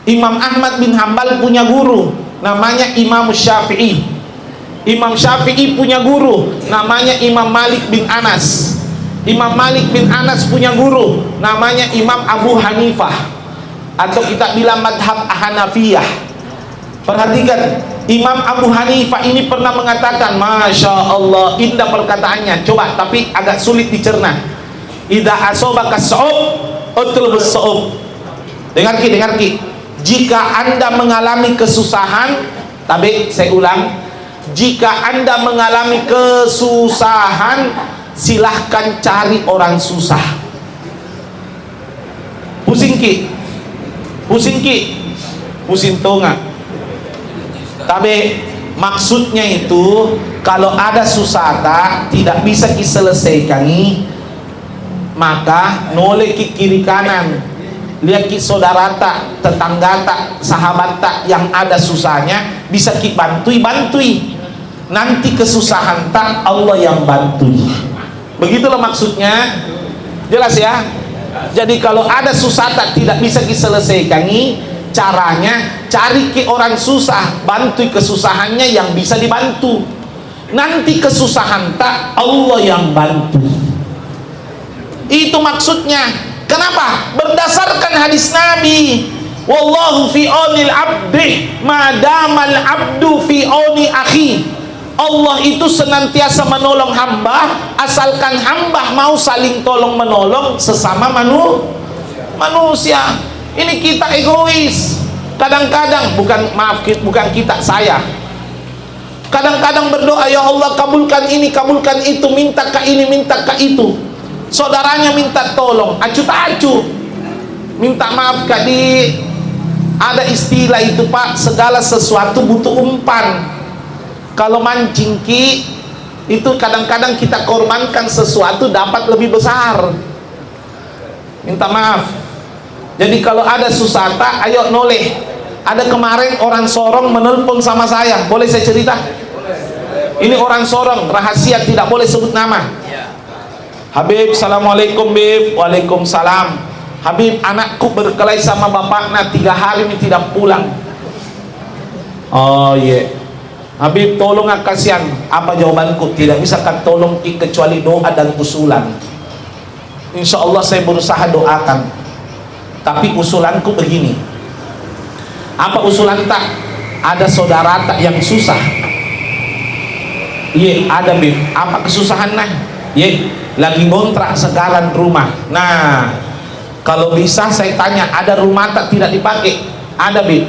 Speaker 1: Imam Ahmad bin Hambal punya guru namanya Imam Syafi'i. Imam Syafi'i punya guru namanya Imam Malik bin Anas. Imam Malik bin Anas punya guru namanya Imam Abu Hanifah, atau kita bilang madhab Hanafiyah. Perhatikan, Imam Abu Hanifah ini pernah mengatakan, Masya Allah, indah perkataannya, coba tapi agak sulit dicerna. Idza asobaka su'ub utlubus su'ub. Dengar ki, jika Anda mengalami kesusahan, tapi saya ulang, jika Anda mengalami kesusahan, silahkan cari orang susah. Pusing tonga. Tapi maksudnya itu, kalau ada susah tidak bisa diselesaikan, maka noleh ki kiri kanan, lihat ki saudara tetangga sahabat yang ada susahnya, bisa ki bantui. Nanti kesusahan Allah yang bantui. Begitulah maksudnya. Jelas ya? Jadi kalau ada susah tidak bisa diselesaikan, caranya cari ke orang susah, bantu kesusahannya yang bisa dibantu. Nanti kesusahan Allah yang bantu. Itu maksudnya. Kenapa? Berdasarkan hadis Nabi, wallahu fi aunil abdi madamal abdu fi auni akhi. Allah itu senantiasa menolong hamba asalkan hamba mau saling tolong menolong sesama manusia. Ini kita egois. Kadang-kadang bukan kita, saya. Kadang-kadang berdoa, ya Allah kabulkan ini, kabulkan itu, minta ke ini, minta ke itu. Saudaranya minta tolong, acu-acu. Minta maaf ada istilah itu Pak, segala sesuatu butuh umpan. Kalau mancing itu kadang-kadang kita korbankan sesuatu dapat lebih besar. Minta maaf. Jadi kalau ada susah ayo noleh. Ada kemarin orang Sorong menelpon sama saya, boleh saya cerita? Ini orang Sorong, rahasia, tidak boleh sebut nama. Habib, assalamualaikum Bib. Waalaikumsalam. Habib, anakku berkelahi sama bapaknya 3 hari ini tidak pulang. Oh iya. Habib, tolong kasihan. Apa jawabanku? Tidak bisa kan tolong kecuali doa dan usulan. Insya Allah saya berusaha doakan. Tapi usulanku begini. Apa usulan Ada saudara yang susah. Iya, ada Bib. Apa kesusahan Iya, lagi ngontrak sekarang rumah. Nah, kalau bisa saya tanya, ada rumah tidak dipakai? Ada Bib.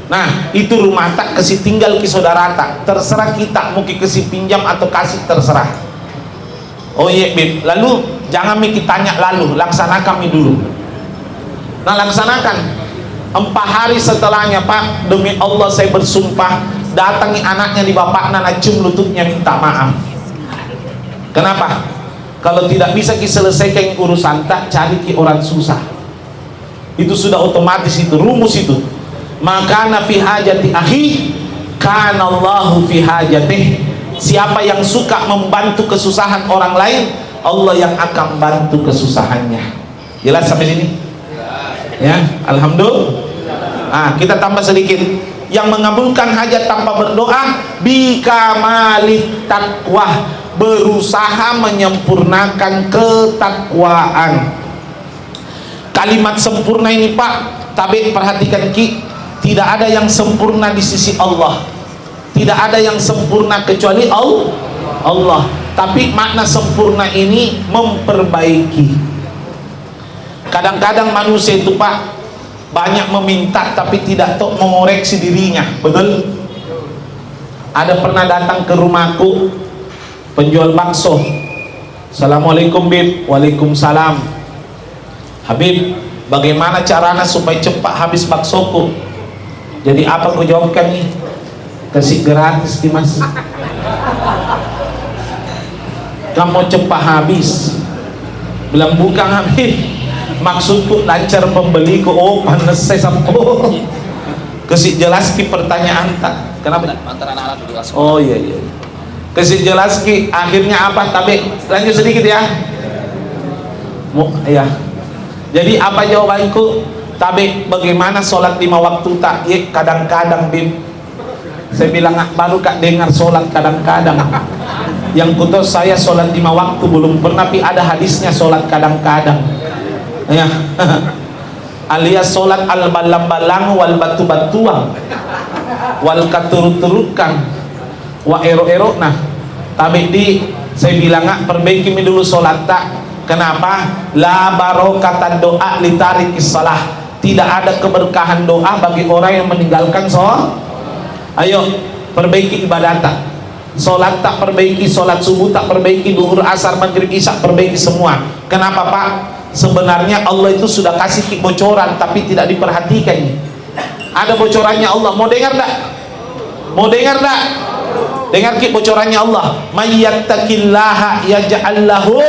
Speaker 1: Nah, itu rumah kasih tinggal ke saudara terserah kita mau kasih pinjam atau kasih, terserah. Oh iya Bib, lalu jangan kita tanya lalu, laksanakan dulu. Nah, laksanakan. 4 hari setelahnya Pak, demi Allah saya bersumpah, datangi anaknya di bapaknya, cium lututnya, minta maaf. Kenapa? Kalau tidak bisa diselesaikan urusan cari ke orang susah. Itu sudah otomatis, itu rumus itu. Maka fi hajati akhi kana Allahu fi hajatih. Siapa yang suka membantu kesusahan orang lain, Allah yang akan bantu kesusahannya. Jelas sampai sini? Ya, alhamdulillah. Kita tambah sedikit. Yang mengabulkan hajat tanpa berdoa, bikamalit taqwa, berusaha menyempurnakan ketakwaan. Kalimat sempurna ini Pak, tapi perhatikan tidak ada yang sempurna di sisi Allah. Tidak ada yang sempurna kecuali Allah. Tapi makna sempurna ini memperbaiki. Kadang-kadang manusia itu Pak banyak meminta tapi tidak tahu mengoreksi dirinya. Betul? Ada pernah datang ke rumahku penjual bakso. Assalamualaikum Bib. Waalaikumsalam. Habib, bagaimana caranya supaya cepat habis baksoku? Jadi apa aku jawabkan nih? Kasih gratis Dimas. Kamu cepat habis. Bilang bukan Habib, maksudku lancar pembeliku. Oh panas saya sampo. Kasih jelas ki pertanyaan tak. Kenapa?
Speaker 2: Antara anak-anak dulu.
Speaker 1: Oh iya. Kasih jelas ki akhirnya apa? Tapi lanjut sedikit ya. Ya. Jadi apa jawabanku? Tapi bagaimana sholat 5 waktu tak? Ya, kadang-kadang Bim. Saya bilang baru kak dengar sholat kadang-kadang. Yang kutus saya sholat 5 waktu belum pernah, tapi ada hadisnya sholat kadang-kadang. Ya. Alias sholat al-balang-balang wal batu-batuang wal katurut-turutkan wa ero-ero. Nah, tapi saya bilang perbaiki dulu sholat tak. Kenapa? La barokatan doa litarikis salah. Tidak ada keberkahan doa bagi orang yang meninggalkan sholat. Ayo perbaiki ibadah tak. Sholat tak perbaiki, sholat subuh tak perbaiki, duhur, asar, maghrib, isya perbaiki semua. Kenapa Pak? Sebenarnya Allah itu sudah kasih bocoran tapi tidak diperhatikan. Ada bocorannya Allah. Mau dengar tak? Mau dengar tak? Dengar bocorannya Allah. Mayyattaqillaha yaj'al lahu.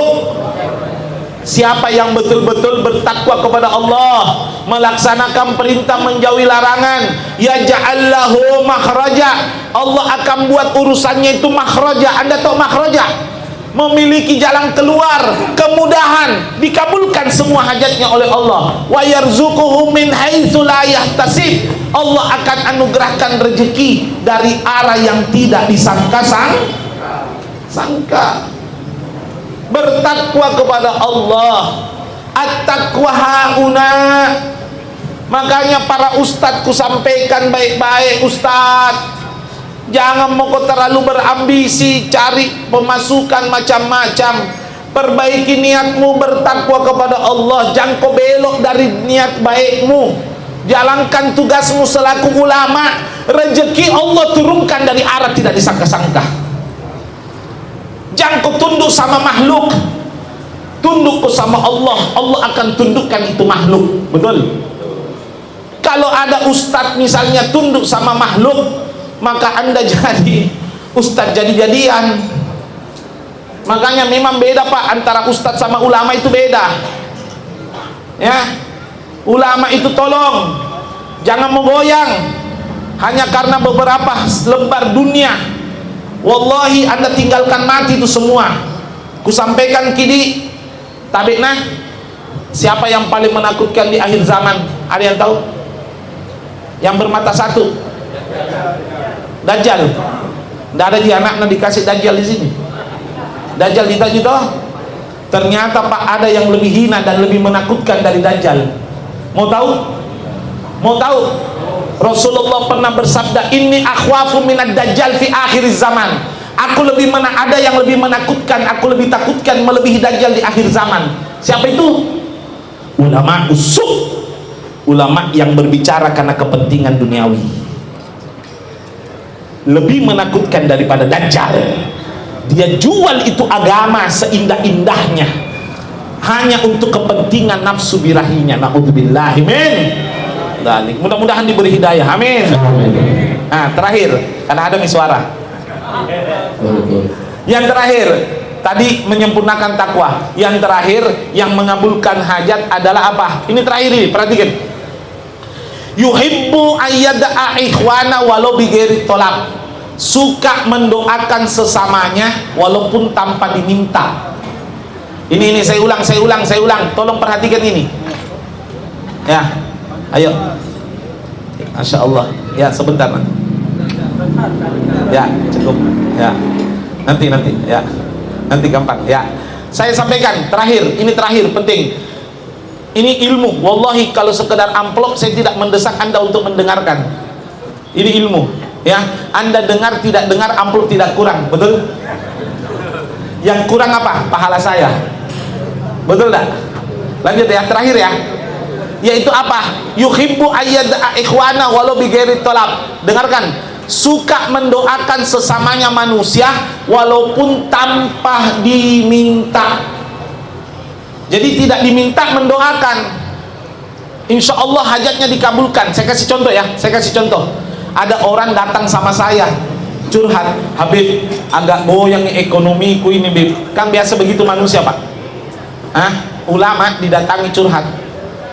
Speaker 1: Siapa yang betul-betul bertakwa kepada Allah, melaksanakan perintah, menjauhi larangan, yaj'al lahu makhraja. Allah akan buat urusannya itu makhraja. Anda tahu makhraja? Memiliki jalan keluar, kemudahan, dikabulkan semua hajatnya oleh Allah. Wa yarzuquhu min haitsu la yahtasib. Allah akan anugerahkan rezeki dari arah yang tidak disangka-sangka. Bertakwa kepada Allah, at-taqwa hauna. Makanya para ustadz sampaikan baik-baik, ustadz, jangan mau terlalu berambisi cari pemasukan macam-macam. Perbaiki niatmu bertakwa kepada Allah, jangan kau belok dari niat baikmu. Jalankan tugasmu selaku ulama. Rezeki Allah turunkan dari arah tidak disangka-sangka. Jangan kau tunduk sama makhluk, tunduk sama Allah. Allah akan tundukkan itu makhluk. Betul? Kalau ada ustadz misalnya tunduk sama makhluk, maka Anda jadi ustadz jadi-jadian. Makanya memang beda Pak, antara ustadz sama ulama itu beda. Ya, ulama itu tolong jangan menggoyang hanya karena beberapa lembar dunia. Wallahi Anda tinggalkan mati itu semua. Kusampaikan kini tabikna, siapa yang paling menakutkan di akhir zaman? Ada yang tahu? Yang bermata satu, Dajjal. Tidak ada di anak dikasih Dajjal di sini. Dajjal ditanya toh. Ternyata Pak ada yang lebih hina dan lebih menakutkan dari Dajjal. Mau tahu? Mau tahu? Rasulullah pernah bersabda, inni akhwafu minad dajjal fi akhir zaman. Aku lebih ada yang lebih menakutkan, aku lebih takutkan melebihi Dajjal di akhir zaman. Siapa itu? Ulama usuk. Ulama yang berbicara karena kepentingan duniawi. Lebih menakutkan daripada Dajjal. Dia jual itu agama seindah-indahnya hanya untuk kepentingan nafsu birahinya. Na'udzubillah. Amin. Mudah-mudahan diberi hidayah. Amin. Nah, terakhir, karena ada suara. Yang terakhir, tadi menyempurnakan takwa. Yang terakhir, yang mengabulkan hajat adalah apa? Ini terakhir ini, perhatikan. Yuhibbu ayyada'a ikhwana walau bighairi tolab. Suka mendoakan sesamanya walaupun tanpa diminta. Ini saya ulang. Tolong perhatikan ini. Ya. Ayo, Masya Allah. Ya sebentar nanti. Ya cukup. Ya nanti. Ya nanti gampang. Ya saya sampaikan terakhir. Ini terakhir penting. Ini ilmu. Wallahi kalau sekedar amplop saya tidak mendesak Anda untuk mendengarkan. Ini ilmu. Ya Anda dengar tidak dengar amplop tidak kurang. Betul? Yang kurang apa? Pahala saya. Betul tak? Lanjut ya terakhir ya. Yaitu apa? Yuhibbu ayyada'a ikhwana walau bighairi tolab. Dengarkan, suka mendoakan sesamanya manusia walaupun tanpa diminta. Jadi tidak diminta mendoakan, insya Allah hajatnya dikabulkan. Saya kasih contoh ya, ada orang datang sama saya curhat, Habib agak goyang ekonomiku ini Bib. Kan biasa begitu manusia Pak. Ulama didatangi curhat.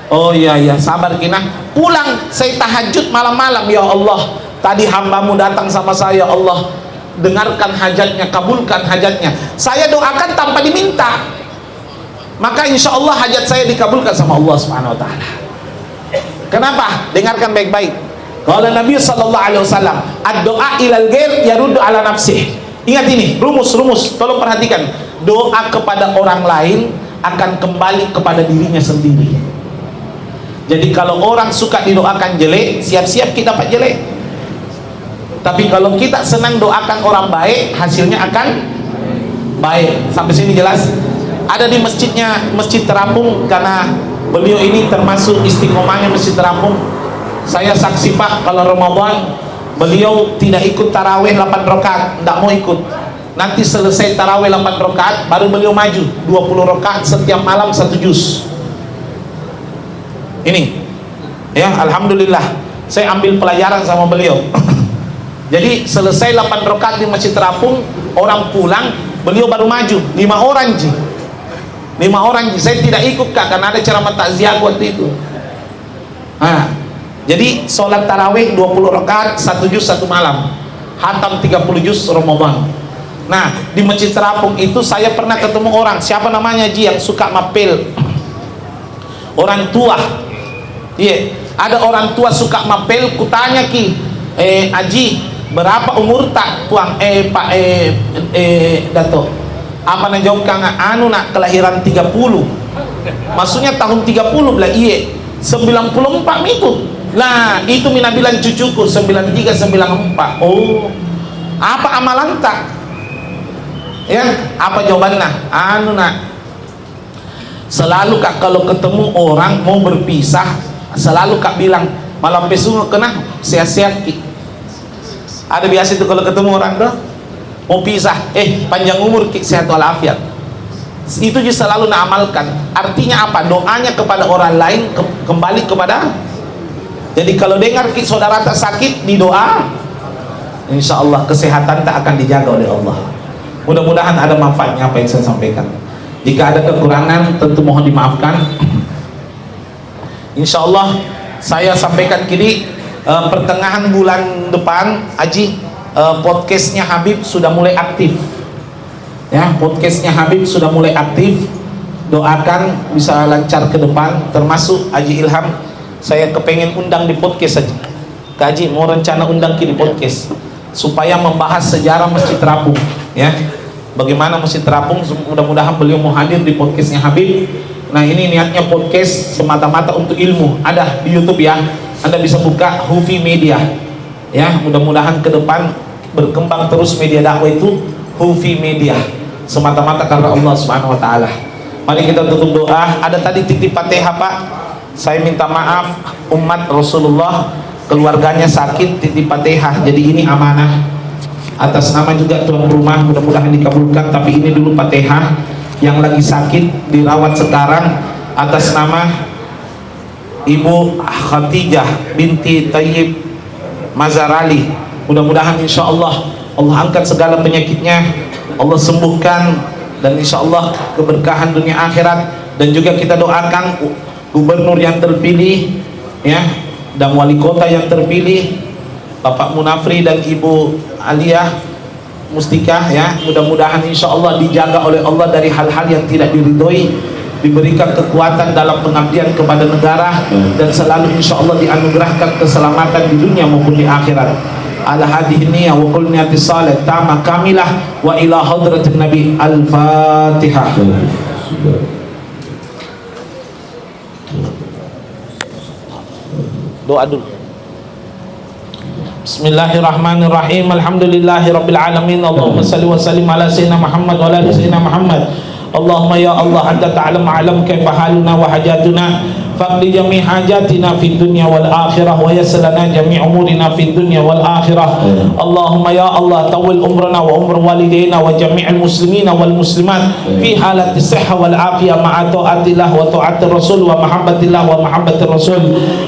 Speaker 1: Oh iya sabar kinah. Pulang saya tahajud malam-malam, ya Allah tadi hambamu datang sama saya, Allah dengarkan hajatnya, kabulkan hajatnya. Saya doakan tanpa diminta, maka insya Allah hajat saya dikabulkan sama Allah Subhanahu Wa Taala. Kenapa? Dengarkan baik-baik. Kalau Nabi Sallallahu Alaihi Wasallam, ad-doa ilal ghair yaruddu ala nafsih. Ingat ini, rumus, tolong perhatikan. Doa kepada orang lain akan kembali kepada dirinya sendiri. Jadi kalau orang suka didoakan jelek, siap-siap kita dapat jelek. Tapi kalau kita senang doakan orang baik, hasilnya akan baik. Sampai sini jelas? Ada di masjidnya, Masjid Terapung, karena beliau ini termasuk istiqomahnya Masjid Terapung. Saya saksi Pak, kalau Ramadan beliau tidak ikut tarawih 8 rakaat, tidak mau ikut. Nanti selesai tarawih 8 rakaat baru beliau maju 20 rakaat setiap malam 1 juz. Ini ya, alhamdulillah saya ambil pelajaran sama beliau. Jadi selesai 8 rakaat di Masjid Terapung, orang pulang, beliau baru maju 5 orang ji. 5 orang ji. Saya tidak ikut Kak, karena ada ceramah takziah waktu itu. Nah, jadi sholat tarawih 20 rakaat 1 juz 1 malam, hatam 30 juz Ramadan. Nah, di Masjid Terapung itu saya pernah ketemu orang, siapa namanya ji, yang suka mapel, orang tua. Iya, ada orang tua suka mapel. Kutanya ki, Aji, berapa umur tak tuang Pak Dato? Apa nak jawab kang? Anu nak kelahiran 30. Maksudnya tahun 30 belah. Iya, 94 itu. Nah, itu mina bilang cucuku 93 94. Oh, apa amalan tak? Ya, apa jawabannya? Anu nak, selalu Kak kalau ketemu orang mau berpisah, selalu Kak bilang malam besok kena sehat-sehat ki. Ada biasa itu kalau ketemu orang tuh mau pisah, panjang umur ki, sehat walafiat. Itu juga selalu nak amalkan. Artinya apa? Doanya kepada orang lain kembali kepada. Jadi kalau dengar ki saudara tak sakit, di doa, insya Allah kesehatan tak akan dijaga oleh Allah. Mudah-mudahan ada manfaatnya apa yang saya sampaikan. Jika ada kekurangan, tentu mohon dimaafkan. Insya Allah saya sampaikan kini, pertengahan bulan depan, Aji, podcastnya Habib sudah mulai aktif. Ya, podcastnya Habib sudah mulai aktif. Doakan bisa lancar ke depan, termasuk Haji Ilham. Saya kepengen undang di podcast saja. Kaji mau rencana undang di podcast supaya membahas sejarah Masjid Terapung, ya. Bagaimana Masjid Terapung, mudah-mudahan beliau mau hadir di podcastnya Habib. Nah, ini niatnya podcast semata-mata untuk ilmu. Ada di YouTube ya. Anda bisa buka Hufi Media. Ya, mudah-mudahan ke depan berkembang terus media dakwah itu Hufi Media. Semata-mata karena Allah Subhanahu wa taala. Mari kita tutup doa. Ada tadi titip Fatihah, Pak. Saya minta maaf umat Rasulullah, keluarganya sakit, titip Fatihah. Jadi ini amanah atas nama juga tuan rumah, mudah-mudahan dikabulkan. Tapi ini dulu Fatihah yang lagi sakit dirawat sekarang atas nama Ibu Khatijah binti Tayyib Mazarali. Mudah-mudahan insya Allah Allah angkat segala penyakitnya, Allah sembuhkan, dan insya Allah keberkahan dunia akhirat. Dan juga kita doakan gubernur yang terpilih, ya, dan wali kota yang terpilih, Bapak Munafri dan Ibu Aliyah Mustikah, ya, mudah-mudahan insya Allah dijaga oleh Allah dari hal-hal yang tidak diridhoi, diberikan kekuatan dalam pengabdian kepada negara, dan selalu insya Allah dianugerahkan keselamatan di dunia maupun di akhirat. Ala hadhihi niyyah wa kulli niyatin salih tamah kamilah wa ila hadratin Nabi. Al-Fatihah. Doa dulu. Bismillahirrahmanirrahim. Alhamdulillahirabbil alamin. Allahumma shalli wa sallim ala sayyidina Muhammad wa ala ali sayyidina Muhammad. Allahumma ya Allah, anta ta'lam a'lam kaifa haluna wa hajatuna faqdi jami' hajatina fid dunya wal akhirah wa yassir lana jami' umurina fid dunya wal akhirah. Allahumma ya Allah, tawil umrana wa umr walidayna wa jami'il muslimina wal muslimat fi halati sihha wal afiyah ma'a ta'atillah wa ta'atir rasul wa mahabbatillah wa mahabbatir rasul.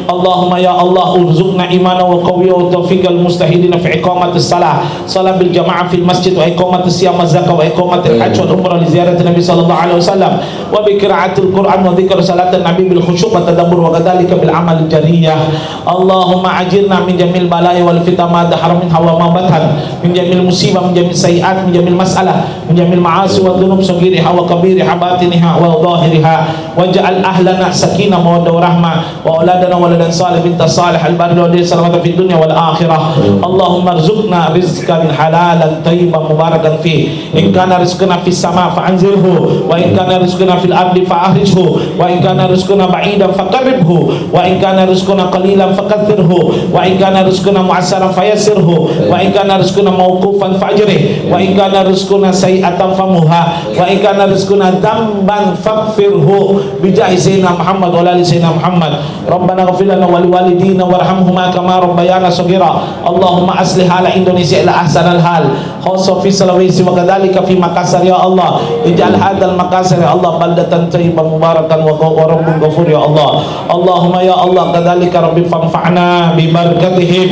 Speaker 1: Allahumma ya Allah, urzuqna imana wa qawiyya wa tawfiqal mustahidina fi iqamatis salah bil jama'ah fil masjid wa iqamatis siyam zakah wa iqamatil hajj wal umrah li ziyarati nabi sallallahu alaihi wasallam wa bi qira'atil Qur'an wa dzikr salatin nabi bil khusyuk wa wa tadabbur wa kadzalika bil amal jariyah. Allahumma ajirna min jamil balai wal fitnah ma dahara min hawa ma batan, min jamil musibah, min jamil sayiat, min jamil masalah, min jamil ma'asi wa dhunub sagiriha wa kabiriha batiniha wa zahiriha. Waj'al ahlana sakinah mawaddah wa rahmah wa auladana waladan salih binta salih al-barri wa salamatan fid dunya wal akhirah. Allahumma arzuqna rizqan halalan tayyiban mubarakan fi. In kana rizquna fis sama fa'anzilhu wa in kana rizquna fil ardi fa'ahrijhu wa in kana rizquna ba'idan faqarribhu wa in kana rizquna qalilan fakaththirhu wa in kana rizquna mu'assaran fayassirhu wa in kana rizquna mawqufan fa'jrih wa in kana rizquna sayi'atan famuha wa in kana rizquna dhanban faghfirhu bi jahi sayyidina Muhammad wa ali sayyidina Muhammad. Rabbana ighfir lana wa liwalidina warhamhuma kama rabbayana shaghira. Allahumma aslih hala Indonesia ila ahsanal hal, khassa fi Sulawesi wa kadzalika fi Makassar ya Allah. Ij'al hadzal Makassar ya Allah baldatan thayyiban mubarakan wa rabbun ghafur ya Allah. Allahumma ya Allah kadzalika rabbi fanfa'na bi barakatihim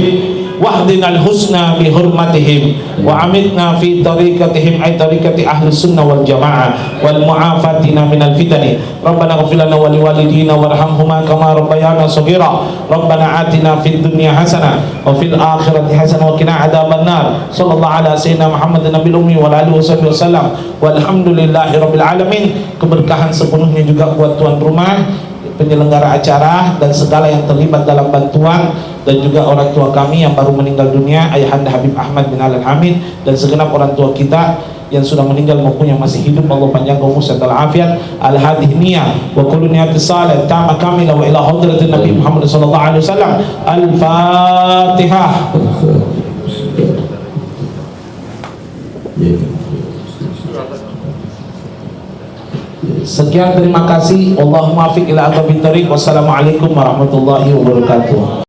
Speaker 1: wahdina al-husna bi hurmatihim wa amitna fi tariqatihim ay tariqati ahli sunnah wal jamaah wal mu'afatina minal fitani. Rabbana ighfir lana wa liwalidina warhamhuma kama rabbayana shaghira. Rabbana atina fid dunya hasanah wa fil akhirati hasanah wa qina adzabannar. Sallallahu ala sayyidina Muhammadin nabiyil ummi wa alihi wasallam. Walhamdulillahi rabbil alamin. Keberkahan sepenuhnya juga buat tuan rumah, penyelenggara acara, dan segala yang terlibat dalam bantuan, dan juga orang tua kami yang baru meninggal dunia, Ayahanda Habib Ahmad bin Alan Hamid, dan segenap orang tua kita yang sudah meninggal maupun yang masih hidup. Allah panjangkan umur serta afiat. Al-hadih niyah wa kullu niyatis salih tamma kamila wa ila hadratin Nabi Muhammad sallallahu alaihi wasallam. Al-Fatihah. Sekian, terima kasih. Allahumma afiq ila aqwamit thariq. Wassalamualaikum warahmatullahi wabarakatuh.